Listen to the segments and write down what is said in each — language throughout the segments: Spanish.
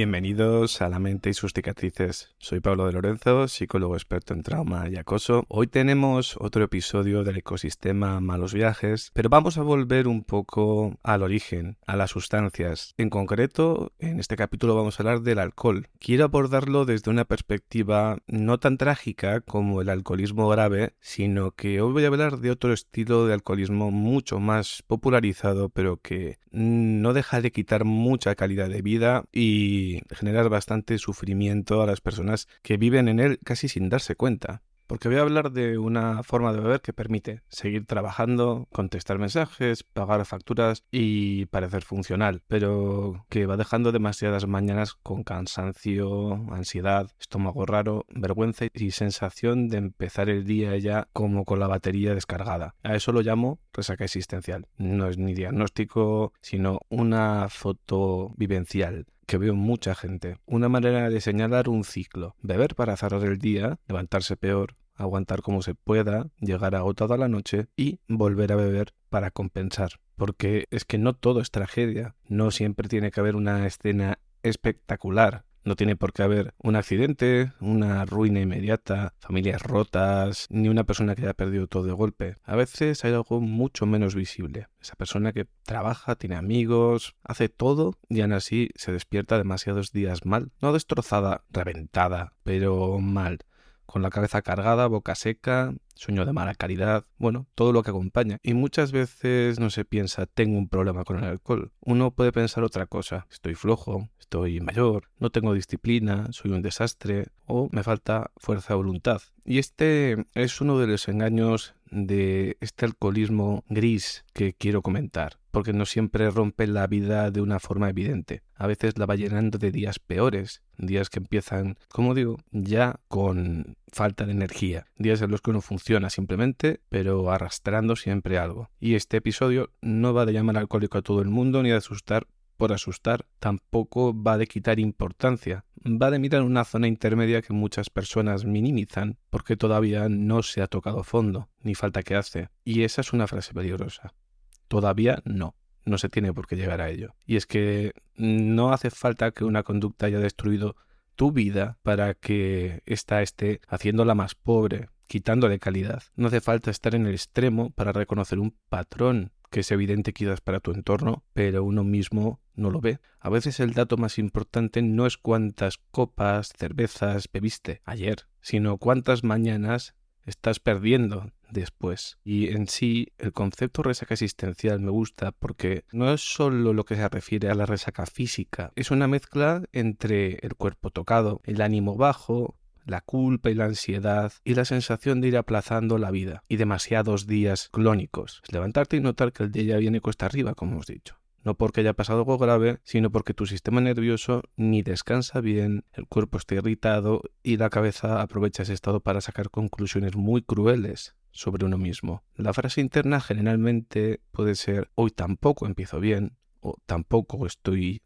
Bienvenidos a La Mente y sus cicatrices. Soy Pablo de Lorenzo, psicólogo experto en trauma y acoso. Hoy tenemos otro episodio del ecosistema Malos Viajes, pero vamos a volver un poco al origen, a las sustancias. En concreto, en este capítulo vamos a hablar del alcohol. Quiero abordarlo desde una perspectiva no tan trágica como el alcoholismo grave, sino que hoy voy a hablar de otro estilo de alcoholismo mucho más popularizado, pero que no deja de quitar mucha calidad de vida y generar bastante sufrimiento a las personas que viven en él casi sin darse cuenta. Porque voy a hablar de una forma de beber que permite seguir trabajando, contestar mensajes, pagar facturas y parecer funcional, pero que va dejando demasiadas mañanas con cansancio, ansiedad, estómago raro, vergüenza y sensación de empezar el día ya como con la batería descargada. A eso lo llamo resaca existencial. No es ni diagnóstico, sino una foto vivencial que veo en mucha gente. Una manera de señalar un ciclo. Beber para cerrar el día, levantarse peor, aguantar como se pueda, llegar agotado a la noche y volver a beber para compensar. Porque es que no todo es tragedia. No siempre tiene que haber una escena espectacular. No tiene por qué haber un accidente, una ruina inmediata, familias rotas, ni una persona que haya perdido todo de golpe. A veces hay algo mucho menos visible. Esa persona que trabaja, tiene amigos, hace todo y aún así se despierta demasiados días mal. No destrozada, reventada, pero mal. Con la cabeza cargada, boca seca, sueño de mala calidad, bueno, todo lo que acompaña. Y muchas veces no se piensa, tengo un problema con el alcohol. Uno puede pensar otra cosa, estoy flojo, estoy mayor, no tengo disciplina, soy un desastre o me falta fuerza de voluntad. Y este es uno de los engaños de este alcoholismo gris que quiero comentar, porque no siempre rompe la vida de una forma evidente. A veces la va llenando de días peores, días que empiezan, como digo, ya con falta de energía, días en los que uno funciona simplemente, pero arrastrando siempre algo. Y este episodio no va de llamar alcohólico a todo el mundo ni de asustar por asustar, tampoco va de quitar importancia, va de mirar una zona intermedia que muchas personas minimizan porque todavía no se ha tocado fondo, ni falta que hace. Y esa es una frase peligrosa. Todavía no se tiene por qué llegar a ello. Y es que no hace falta que una conducta haya destruido tu vida para que ésta esté haciéndola más pobre, quitándole calidad. No hace falta estar en el extremo para reconocer un patrón que es evidente quizás para tu entorno, pero uno mismo no lo ve. A veces el dato más importante no es cuántas copas, cervezas bebiste ayer, sino cuántas mañanas estás perdiendo después. Y en sí, el concepto resaca existencial me gusta porque no es solo lo que se refiere a la resaca física, es una mezcla entre el cuerpo tocado, el ánimo bajo, la culpa y la ansiedad y la sensación de ir aplazando la vida y demasiados días clónicos. Es levantarte y notar que el día ya viene cuesta arriba, como hemos dicho. No porque haya pasado algo grave, sino porque tu sistema nervioso ni descansa bien, el cuerpo está irritado y la cabeza aprovecha ese estado para sacar conclusiones muy crueles sobre uno mismo. La frase interna generalmente puede ser hoy tampoco empiezo bien o tampoco estoy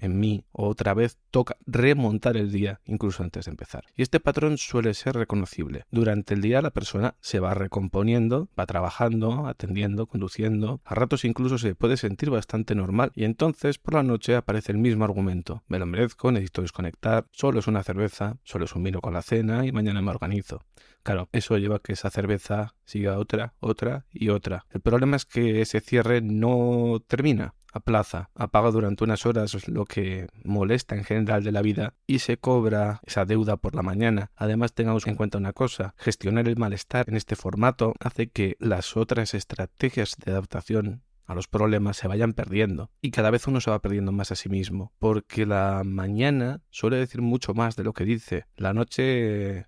en mí, o otra vez toca remontar el día incluso antes de empezar. Y este patrón suele ser reconocible. Durante el día la persona se va recomponiendo, va trabajando, atendiendo, conduciendo. A ratos incluso se puede sentir bastante normal y entonces por la noche aparece el mismo argumento. Me lo merezco, necesito desconectar, solo es una cerveza, solo es un vino con la cena y mañana me organizo. Claro, eso lleva a que esa cerveza siga otra y otra. El problema es que ese cierre no termina. Aplaza, apaga durante unas horas lo que molesta en general de la vida y se cobra esa deuda por la mañana. Además, tengamos en cuenta una cosa, gestionar el malestar en este formato hace que las otras estrategias de adaptación a los problemas se vayan perdiendo. Y cada vez uno se va perdiendo más a sí mismo, porque la mañana suele decir mucho más de lo que dice. A la noche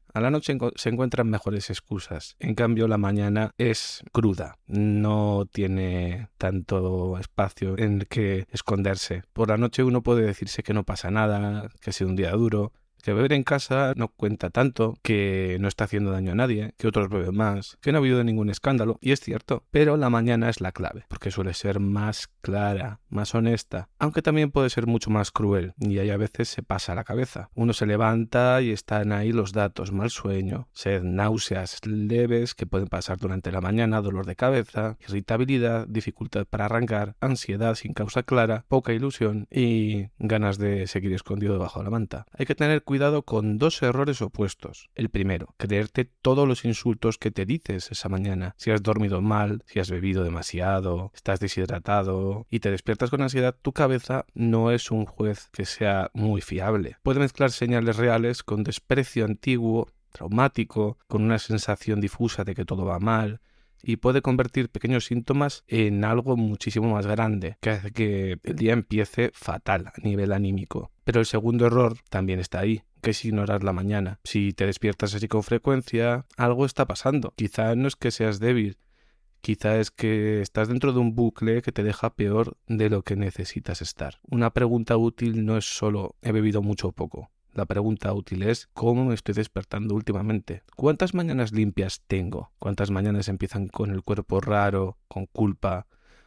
se encuentran mejores excusas. En cambio, la mañana es cruda, no tiene tanto espacio en el que esconderse. Por la noche uno puede decirse que no pasa nada, que ha sido un día duro, que beber en casa no cuenta tanto, que no está haciendo daño a nadie, que otros beben más, que no ha habido ningún escándalo, y es cierto, pero la mañana es la clave, porque suele ser más clara, más honesta, aunque también puede ser mucho más cruel, y ahí a veces se pasa la cabeza. Uno se levanta y están ahí los datos: mal sueño, sed, náuseas leves que pueden pasar durante la mañana, dolor de cabeza, irritabilidad, dificultad para arrancar, ansiedad sin causa clara, poca ilusión y ganas de seguir escondido debajo de la manta. Hay que tener cuidado con dos errores opuestos. El primero, creerte todos los insultos que te dices esa mañana. Si has dormido mal, si has bebido demasiado, estás deshidratado y te despiertas con ansiedad, tu cabeza no es un juez que sea muy fiable. Puede mezclar señales reales con desprecio antiguo, traumático, con una sensación difusa de que todo va mal, y puede convertir pequeños síntomas en algo muchísimo más grande, que hace que el día empiece fatal a nivel anímico. Pero el segundo error también está ahí, que es ignorar la mañana. Si te despiertas así con frecuencia, algo está pasando. Quizá no es que seas débil, quizá es que estás dentro de un bucle que te deja peor de lo que necesitas estar. Una pregunta útil no es solo ¿he bebido mucho o poco? La pregunta útil es ¿cómo me estoy despertando últimamente? ¿Cuántas mañanas limpias tengo? ¿Cuántas mañanas empiezan con el cuerpo raro, con culpa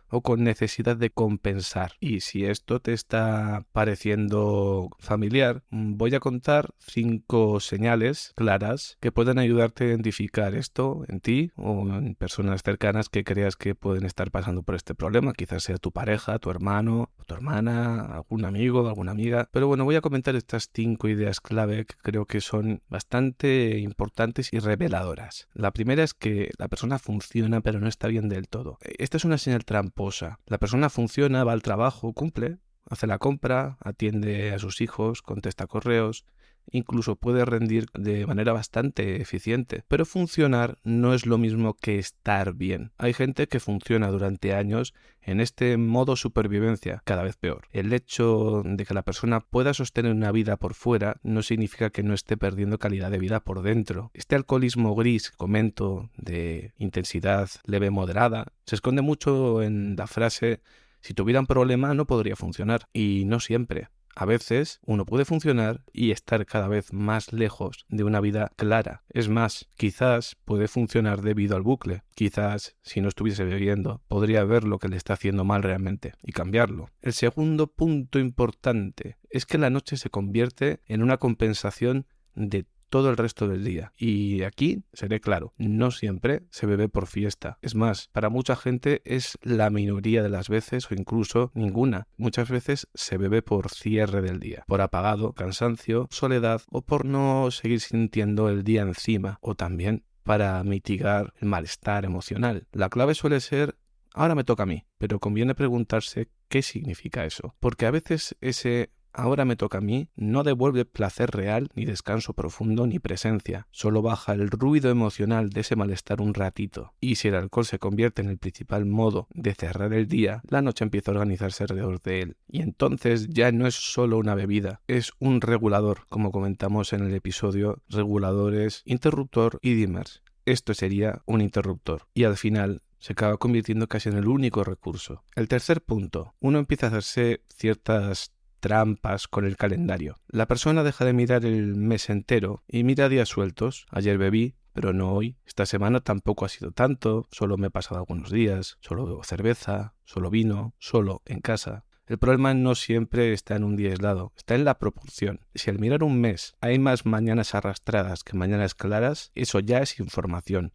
o con necesidad de compensar? Y si esto te está pareciendo familiar, voy a contar 5 señales claras que pueden ayudarte a identificar esto en ti o en personas cercanas que creas que pueden estar pasando por este problema. Quizás sea tu pareja, tu hermano, tu hermana, algún amigo, alguna amiga. Pero bueno, voy a comentar estas 5 ideas clave que creo que son bastante importantes y reveladoras. La primera es que la persona funciona pero no está bien del todo. Esta es una señal tramposa. La persona funciona, va al trabajo, cumple, hace la compra, atiende a sus hijos, contesta correos, incluso puede rendir de manera bastante eficiente. Pero funcionar no es lo mismo que estar bien. Hay gente que funciona durante años en este modo supervivencia, cada vez peor. El hecho de que la persona pueda sostener una vida por fuera no significa que no esté perdiendo calidad de vida por dentro. Este alcoholismo gris que comento, de intensidad leve moderada, se esconde mucho en la frase si tuviera un problema no podría funcionar, y no siempre. A veces uno puede funcionar y estar cada vez más lejos de una vida clara. Es más, quizás puede funcionar debido al bucle. Quizás, si no estuviese bebiendo, podría ver lo que le está haciendo mal realmente y cambiarlo. El segundo punto importante es que la noche se convierte en una compensación de todo el resto del día. Y aquí seré claro, no siempre se bebe por fiesta. Es más, para mucha gente es la minoría de las veces o incluso ninguna. Muchas veces se bebe por cierre del día, por apagado, cansancio, soledad o por no seguir sintiendo el día encima, o también para mitigar el malestar emocional. La clave suele ser ahora me toca a mí, pero conviene preguntarse qué significa eso, porque a veces ese ahora me toca a mí no devuelve placer real, ni descanso profundo, ni presencia. Solo baja el ruido emocional de ese malestar un ratito. Y si el alcohol se convierte en el principal modo de cerrar el día, la noche empieza a organizarse alrededor de él. Y entonces ya no es solo una bebida, es un regulador, como comentamos en el episodio reguladores, interruptor y dimmers. Esto sería un interruptor. Y al final se acaba convirtiendo casi en el único recurso. El tercer punto. Uno empieza a hacerse ciertas trampas con el calendario. La persona deja de mirar el mes entero y mira días sueltos. Ayer bebí, pero no hoy. Esta semana tampoco ha sido tanto, solo me he pasado algunos días, solo bebo cerveza, solo vino, solo en casa. El problema no siempre está en un día aislado, está en la proporción. Si al mirar un mes hay más mañanas arrastradas que mañanas claras, eso ya es información.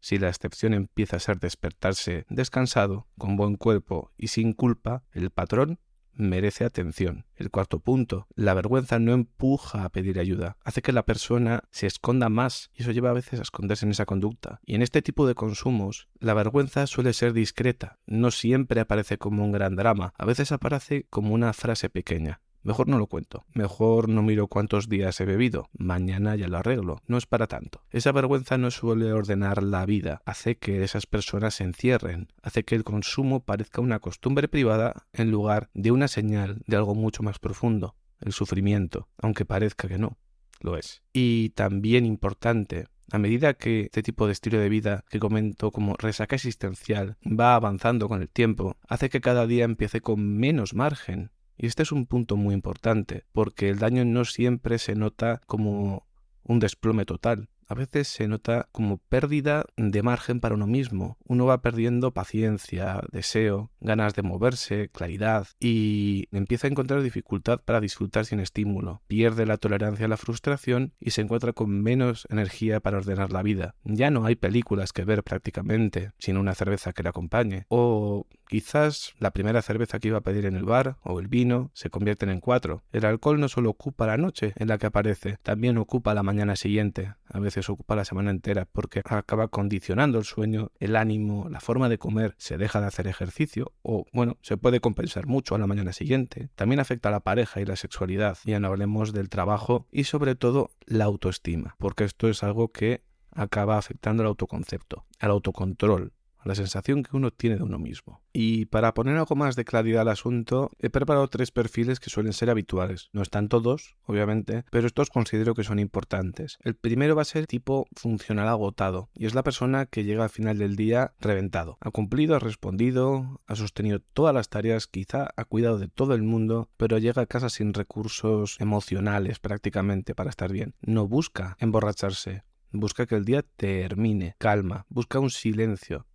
Si la excepción empieza a ser despertarse descansado, con buen cuerpo y sin culpa, el patrón merece atención. El cuarto punto, la vergüenza no empuja a pedir ayuda, hace que la persona se esconda más y eso lleva a veces a esconderse en esa conducta. Y en este tipo de consumos, la vergüenza suele ser discreta, no siempre aparece como un gran drama, a veces aparece como una frase pequeña. Mejor no lo cuento, mejor no miro cuántos días he bebido, mañana ya lo arreglo, no es para tanto. Esa vergüenza no suele ordenar la vida, hace que esas personas se encierren, hace que el consumo parezca una costumbre privada en lugar de una señal de algo mucho más profundo, el sufrimiento, aunque parezca que no, lo es. Y también importante, a medida que este tipo de estilo de vida que comento como resaca existencial va avanzando con el tiempo, hace que cada día empiece con menos margen. Y este es un punto muy importante, porque el daño no siempre se nota como un desplome total. A veces se nota como pérdida de margen para uno mismo. Uno va perdiendo paciencia, deseo, ganas de moverse, claridad y empieza a encontrar dificultad para disfrutar sin estímulo. Pierde la tolerancia a la frustración y se encuentra con menos energía para ordenar la vida. Ya no hay películas que ver prácticamente sin una cerveza que la acompañe. O quizás la primera cerveza que iba a pedir en el bar o el vino se convierten en 4. El alcohol no solo ocupa la noche en la que aparece, también ocupa la mañana siguiente. A veces ocupa la semana entera porque acaba condicionando el sueño, el ánimo, la forma de comer, se deja de hacer ejercicio o, se puede compensar mucho a la mañana siguiente. También afecta a la pareja y la sexualidad. Ya no hablemos del trabajo y sobre todo la autoestima, porque esto es algo que acaba afectando al autoconcepto, al autocontrol, a la sensación que uno tiene de uno mismo. Y para poner algo más de claridad al asunto, he preparado 3 perfiles que suelen ser habituales. No están todos, obviamente, pero estos considero que son importantes. El primero va a ser tipo funcional agotado, y es la persona que llega al final del día reventado. Ha cumplido, ha respondido, ha sostenido todas las tareas, quizá ha cuidado de todo el mundo, pero llega a casa sin recursos emocionales prácticamente para estar bien. No busca emborracharse, busca que el día termine, calma, busca un silencio.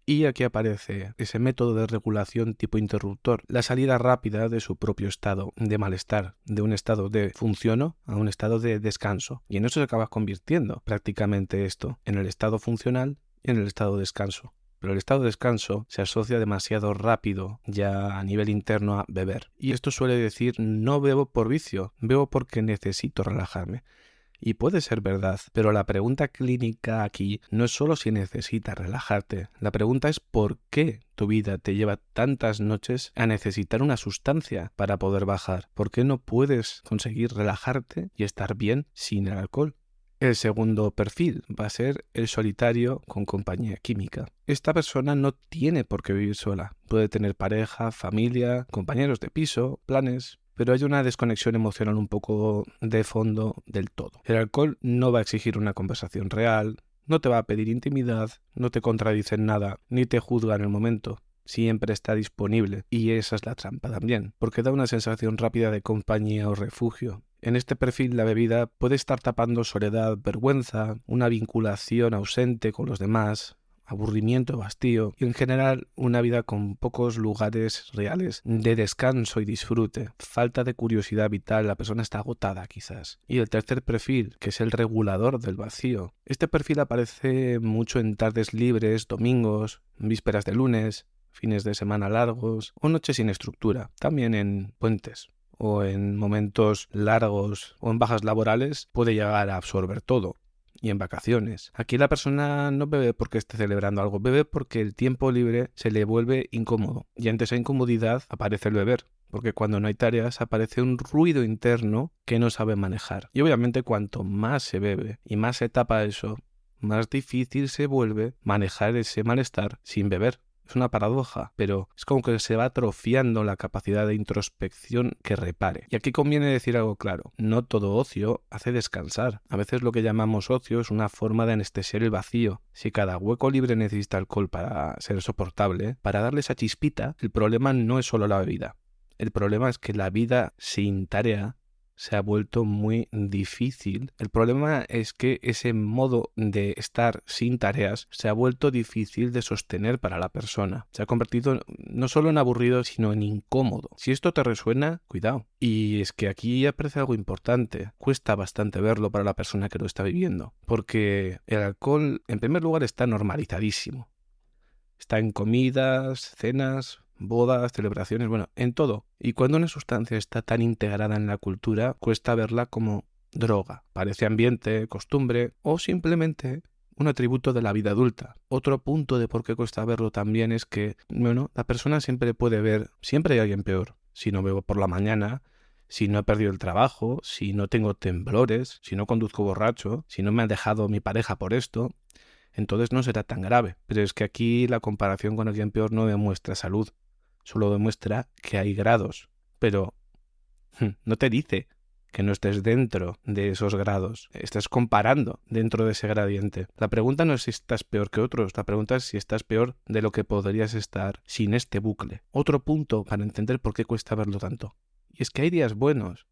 Y aquí aparece ese método de regulación tipo interruptor, la salida rápida de su propio estado de malestar, de un estado de funciono a un estado de descanso. Y en eso se acaba convirtiendo prácticamente esto, en el estado funcional y en el estado de descanso. Pero el estado de descanso se asocia demasiado rápido ya a nivel interno a beber. Y esto suele decir no bebo por vicio, bebo porque necesito relajarme. Y puede ser verdad, pero la pregunta clínica aquí no es solo si necesitas relajarte. La pregunta es por qué tu vida te lleva tantas noches a necesitar una sustancia para poder bajar. ¿Por qué no puedes conseguir relajarte y estar bien sin el alcohol? El segundo perfil va a ser el solitario con compañía química. Esta persona no tiene por qué vivir sola. Puede tener pareja, familia, compañeros de piso, planes, pero hay una desconexión emocional un poco de fondo del todo. El alcohol no va a exigir una conversación real, no te va a pedir intimidad, no te contradice en nada, ni te juzga en el momento. Siempre está disponible, y esa es la trampa también, porque da una sensación rápida de compañía o refugio. En este perfil la bebida puede estar tapando soledad, vergüenza, una vinculación ausente con los demás, aburrimiento, hastío y en general una vida con pocos lugares reales de descanso y disfrute, falta de curiosidad vital, la persona está agotada quizás. Y el tercer perfil, que es el regulador del vacío. Este perfil aparece mucho en tardes libres, domingos, vísperas de lunes, fines de semana largos o noches sin estructura, también en puentes o en momentos largos o en bajas laborales puede llegar a absorber todo. Y en vacaciones. Aquí la persona no bebe porque esté celebrando algo, bebe porque el tiempo libre se le vuelve incómodo. Y ante esa incomodidad aparece el beber, porque cuando no hay tareas aparece un ruido interno que no sabe manejar. Y obviamente cuanto más se bebe y más se tapa eso, más difícil se vuelve manejar ese malestar sin beber. Es una paradoja, pero es como que se va atrofiando la capacidad de introspección que repare. Y aquí conviene decir algo claro, no todo ocio hace descansar. A veces lo que llamamos ocio es una forma de anestesiar el vacío. Si cada hueco libre necesita alcohol para ser soportable, para darle esa chispita, el problema no es solo la bebida. El problema es que la vida sin tarea se ha vuelto muy difícil. El problema es que ese modo de estar sin tareas se ha vuelto difícil de sostener para la persona. Se ha convertido no solo en aburrido, sino en incómodo. Si esto te resuena, cuidado. Y es que aquí aparece algo importante. Cuesta bastante verlo para la persona que lo está viviendo. Porque el alcohol, en primer lugar, está normalizadísimo. Está en comidas, cenas, bodas, celebraciones, en todo. Y cuando una sustancia está tan integrada en la cultura, cuesta verla como droga. Parece ambiente, costumbre o simplemente un atributo de la vida adulta. Otro punto de por qué cuesta verlo también es que, la persona siempre puede ver, siempre hay alguien peor. Si no bebo por la mañana, si no he perdido el trabajo, si no tengo temblores, si no conduzco borracho, si no me ha dejado mi pareja por esto, entonces no será tan grave. Pero es que aquí la comparación con alguien peor no demuestra salud, solo demuestra que hay grados, pero no te dice que no estés dentro de esos grados, estás comparando dentro de ese gradiente. La pregunta no es si estás peor que otros, la pregunta es si estás peor de lo que podrías estar sin este bucle. Otro punto para entender por qué cuesta verlo tanto. Y es que hay días buenos,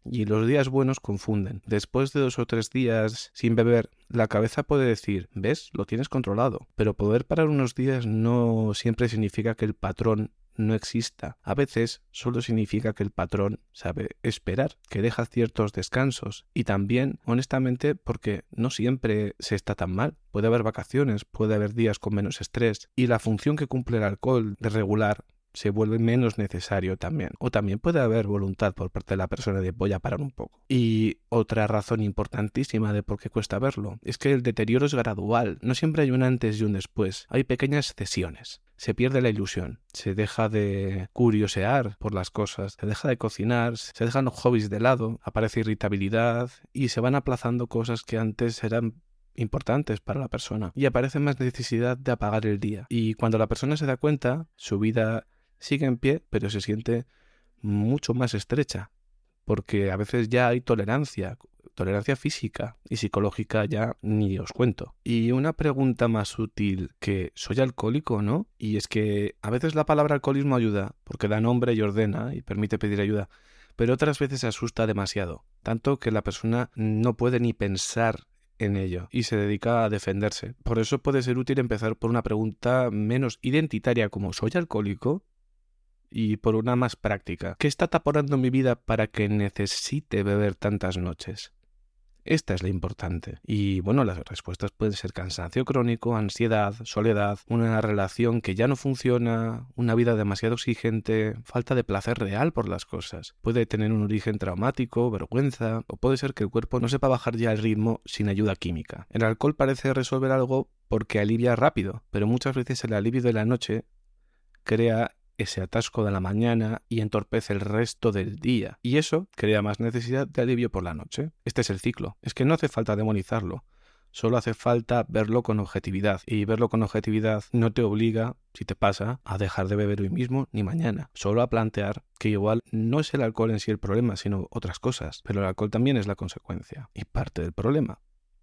y los días buenos confunden. Después de 2 o 3 días sin beber, la cabeza puede decir, ¿ves? Lo tienes controlado. Pero poder parar unos días no siempre significa que el patrón no exista. A veces solo significa que el patrón sabe esperar, que deja ciertos descansos. Y también, honestamente, porque no siempre se está tan mal. Puede haber vacaciones, puede haber días con menos estrés. Y la función que cumple el alcohol de regular se vuelve menos necesario también. O también puede haber voluntad por parte de la persona de voy a parar un poco. Y otra razón importantísima de por qué cuesta verlo es que el deterioro es gradual. No siempre hay un antes y un después. Hay pequeñas cesiones. Se pierde la ilusión, se deja de curiosear por las cosas, se deja de cocinar, se dejan los hobbies de lado, aparece irritabilidad y se van aplazando cosas que antes eran importantes para la persona y aparece más necesidad de apagar el día. Y cuando la persona se da cuenta, su vida sigue en pie, pero se siente mucho más estrecha, porque a veces ya hay tolerancia física y psicológica ya ni os cuento. Y una pregunta más útil que ¿soy alcohólico, no? Y es que a veces la palabra alcoholismo ayuda, porque da nombre y ordena y permite pedir ayuda, pero otras veces asusta demasiado, tanto que la persona no puede ni pensar en ello y se dedica a defenderse. Por eso puede ser útil empezar por una pregunta menos identitaria como ¿soy alcohólico? Y por una más práctica. ¿Qué está taponando mi vida para que necesite beber tantas noches? Esta es la importante. Y bueno, las respuestas pueden ser cansancio crónico, ansiedad, soledad, una relación que ya no funciona, una vida demasiado exigente, falta de placer real por las cosas. Puede tener un origen traumático, vergüenza, o puede ser que el cuerpo no sepa bajar ya el ritmo sin ayuda química. El alcohol parece resolver algo porque alivia rápido, pero muchas veces el alivio de la noche crea ese atasco de la mañana y entorpece el resto del día. Y eso crea más necesidad de alivio por la noche. Este es el ciclo. Es que no hace falta demonizarlo. Solo hace falta verlo con objetividad. Y verlo con objetividad no te obliga, si te pasa, a dejar de beber hoy mismo ni mañana. Solo a plantear que igual no es el alcohol en sí el problema, sino otras cosas. Pero el alcohol también es la consecuencia y parte del problema,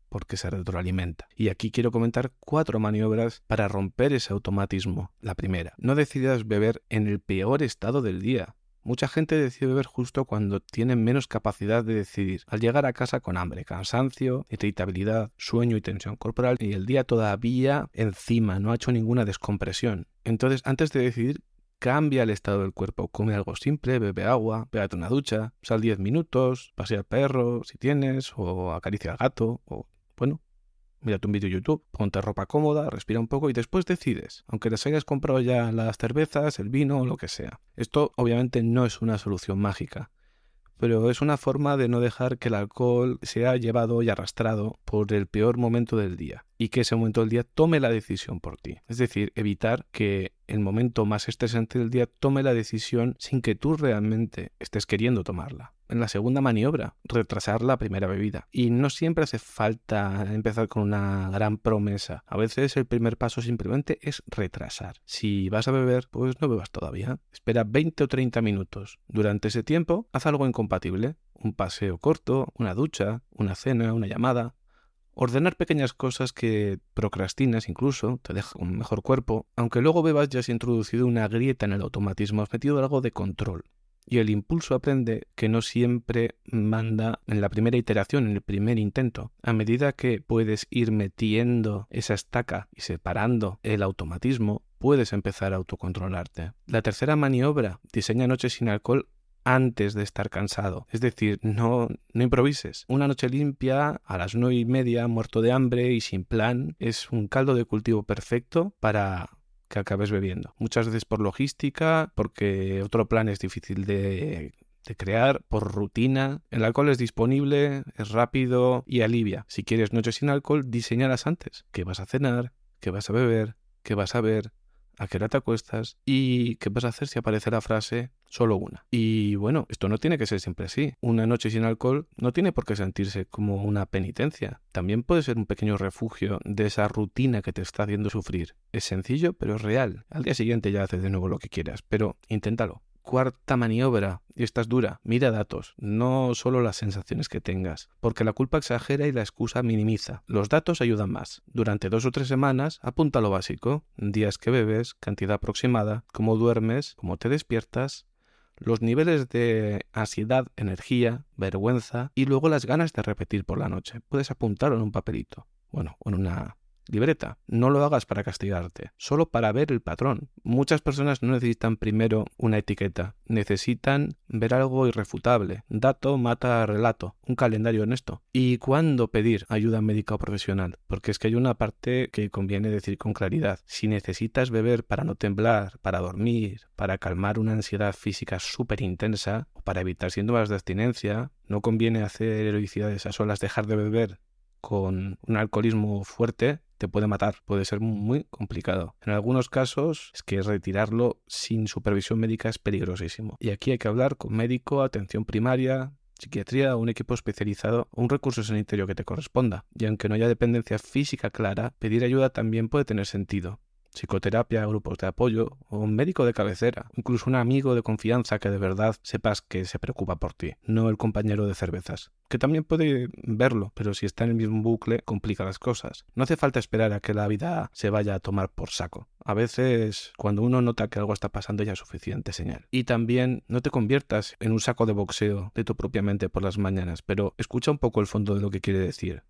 porque se retroalimenta. Y aquí quiero comentar 4 maniobras para romper ese automatismo. La primera, no decidas beber en el peor estado del día. Mucha gente decide beber justo cuando tiene menos capacidad de decidir, al llegar a casa con hambre, cansancio, irritabilidad, sueño y tensión corporal, y el día todavía encima no ha hecho ninguna descompresión. Entonces, antes de decidir, cambia el estado del cuerpo, come algo simple, bebe agua, pégate una ducha, sal 10 minutos, pasea al perro si tienes, o acaricia al gato, o bueno, mírate un vídeo de YouTube, ponte ropa cómoda, respira un poco y después decides, aunque les hayas comprado ya las cervezas, el vino o lo que sea. Esto obviamente no es una solución mágica, pero es una forma de no dejar que el alcohol sea llevado y arrastrado por el peor momento del día y que ese momento del día tome la decisión por ti. Es decir, evitar que el momento más estresante del día tome la decisión sin que tú realmente estés queriendo tomarla. En la segunda maniobra, retrasar la primera bebida. Y no siempre hace falta empezar con una gran promesa. A veces el primer paso simplemente es retrasar. Si vas a beber, pues no bebas todavía. Espera 20 o 30 minutos. Durante ese tiempo, haz algo incompatible. Un paseo corto, una ducha, una cena, una llamada. Ordenar pequeñas cosas que procrastinas incluso, te deja un mejor cuerpo. Aunque luego bebas, ya has introducido una grieta en el automatismo, has metido algo de control. Y el impulso aprende que no siempre manda en la primera iteración, en el primer intento. A medida que puedes ir metiendo esa estaca y separando el automatismo, puedes empezar a autocontrolarte. La tercera maniobra, diseña noches sin alcohol antes de estar cansado. Es decir, no improvises. Una noche limpia, a las 9:30, muerto de hambre y sin plan, es un caldo de cultivo perfecto para que acabes bebiendo. Muchas veces por logística, porque otro plan es difícil de crear, por rutina. El alcohol es disponible, es rápido y alivia. Si quieres noches sin alcohol, diseñalas antes. ¿Qué vas a cenar? ¿Qué vas a beber? ¿Qué vas a ver? a qué hora te acuestas y qué vas a hacer si aparece la frase solo una. Y bueno, esto no tiene que ser siempre así. Una noche sin alcohol no tiene por qué sentirse como una penitencia. También puede ser un pequeño refugio de esa rutina que te está haciendo sufrir. Es sencillo, pero es real. Al día siguiente ya haces de nuevo lo que quieras, pero inténtalo. Cuarta maniobra, y esta es dura, mira datos, no solo las sensaciones que tengas, porque la culpa exagera y la excusa minimiza. Los datos ayudan más. Durante 2 o 3 semanas, apunta lo básico, días que bebes, cantidad aproximada, cómo duermes, cómo te despiertas, los niveles de ansiedad, energía, vergüenza y luego las ganas de repetir por la noche. Puedes apuntarlo en un papelito, o en una libreta. No lo hagas para castigarte, solo para ver el patrón. Muchas personas no necesitan primero una etiqueta, necesitan ver algo irrefutable. Dato mata relato, un calendario honesto. ¿Y cuándo pedir ayuda médica o profesional? Porque es que hay una parte que conviene decir con claridad. Si necesitas beber para no temblar, para dormir, para calmar una ansiedad física súper intensa o para evitar síntomas de abstinencia, no conviene hacer heroicidades a solas, dejar de beber con un alcoholismo fuerte te puede matar, puede ser muy complicado. En algunos casos es que retirarlo sin supervisión médica es peligrosísimo. Y aquí hay que hablar con médico, atención primaria, psiquiatría o un equipo especializado o un recurso sanitario que te corresponda. Y aunque no haya dependencia física clara, pedir ayuda también puede tener sentido. Psicoterapia, grupos de apoyo o un médico de cabecera, incluso un amigo de confianza que de verdad sepas que se preocupa por ti, no el compañero de cervezas, que también puede verlo, pero si está en el mismo bucle complica las cosas. No hace falta esperar a que la vida se vaya a tomar por saco. A veces cuando uno nota que algo está pasando ya es suficiente señal. Y también no te conviertas en un saco de boxeo de tu propia mente por las mañanas, pero escucha un poco el fondo de lo que quiere decir.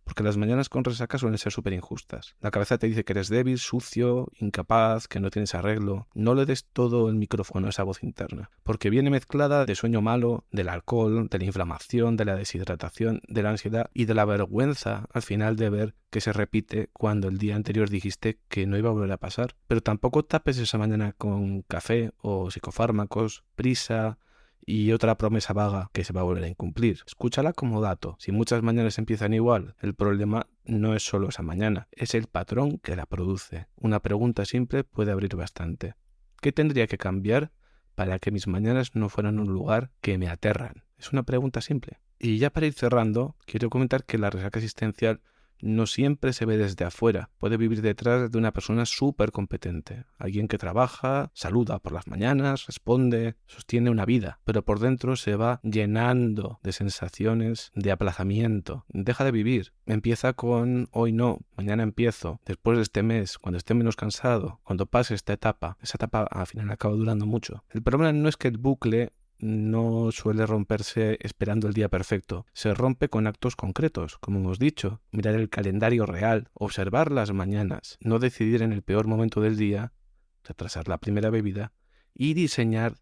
Porque las mañanas con resaca suelen ser súper injustas. La cabeza te dice que eres débil, sucio, incapaz, que no tienes arreglo. No le des todo el micrófono a esa voz interna, porque viene mezclada de sueño malo, del alcohol, de la inflamación, de la deshidratación, de la ansiedad y de la vergüenza al final de ver que se repite cuando el día anterior dijiste que no iba a volver a pasar. Pero tampoco tapes esa mañana con café o psicofármacos, prisa y otra promesa vaga que se va a volver a incumplir. Escúchala como dato. Si muchas mañanas empiezan igual, el problema no es solo esa mañana, es el patrón que la produce. Una pregunta simple puede abrir bastante. ¿Qué tendría que cambiar para que mis mañanas no fueran un lugar que me aterran? Es una pregunta simple. Y ya para ir cerrando, quiero comentar que la resaca existencial no siempre se ve desde afuera. Puede vivir detrás de una persona súper competente. Alguien que trabaja, saluda por las mañanas, responde, sostiene una vida. Pero por dentro se va llenando de sensaciones de aplazamiento. Deja de vivir. Empieza con hoy no, mañana empiezo. Después de este mes, cuando esté menos cansado, cuando pase esta etapa. Esa etapa al final acaba durando mucho. El problema no es que el bucle no suele romperse esperando el día perfecto. Se rompe con actos concretos, como hemos dicho. Mirar el calendario real, observar las mañanas, no decidir en el peor momento del día, retrasar la primera bebida y diseñar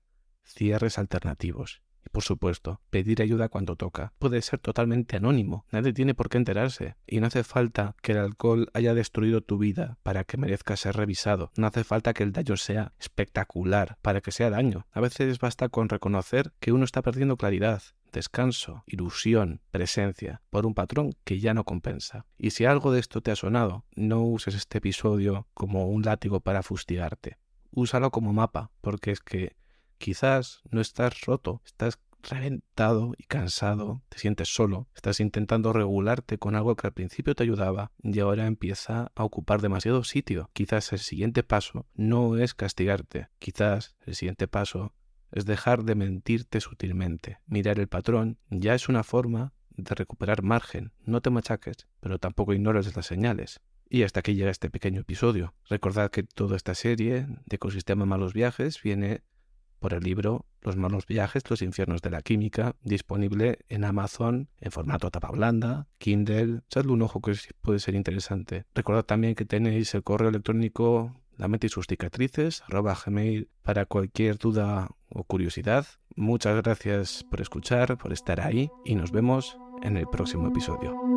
cierres alternativos. Y por supuesto, pedir ayuda cuando toca. Puede ser totalmente anónimo, nadie tiene por qué enterarse. Y no hace falta que el alcohol haya destruido tu vida para que merezca ser revisado. No hace falta que el daño sea espectacular para que sea daño. A veces basta con reconocer que uno está perdiendo claridad, descanso, ilusión, presencia, por un patrón que ya no compensa. Y si algo de esto te ha sonado, no uses este episodio como un látigo para fustigarte. Úsalo como mapa, porque es que quizás no estás roto, estás reventado y cansado, te sientes solo, estás intentando regularte con algo que al principio te ayudaba y ahora empieza a ocupar demasiado sitio. Quizás el siguiente paso no es castigarte, quizás el siguiente paso es dejar de mentirte sutilmente. Mirar el patrón ya es una forma de recuperar margen. No te machaques, pero tampoco ignores las señales. Y hasta aquí llega este pequeño episodio. Recordad que toda esta serie de Ecosistema Malos Viajes viene por el libro Los malos viajes, los infiernos de la química, disponible en Amazon en formato tapa blanda, Kindle. Echadle un ojo que puede ser interesante. Recordad también que tenéis el correo electrónico lamentisuscicatrices@gmail para cualquier duda o curiosidad. Muchas gracias por escuchar, por estar ahí y nos vemos en el próximo episodio.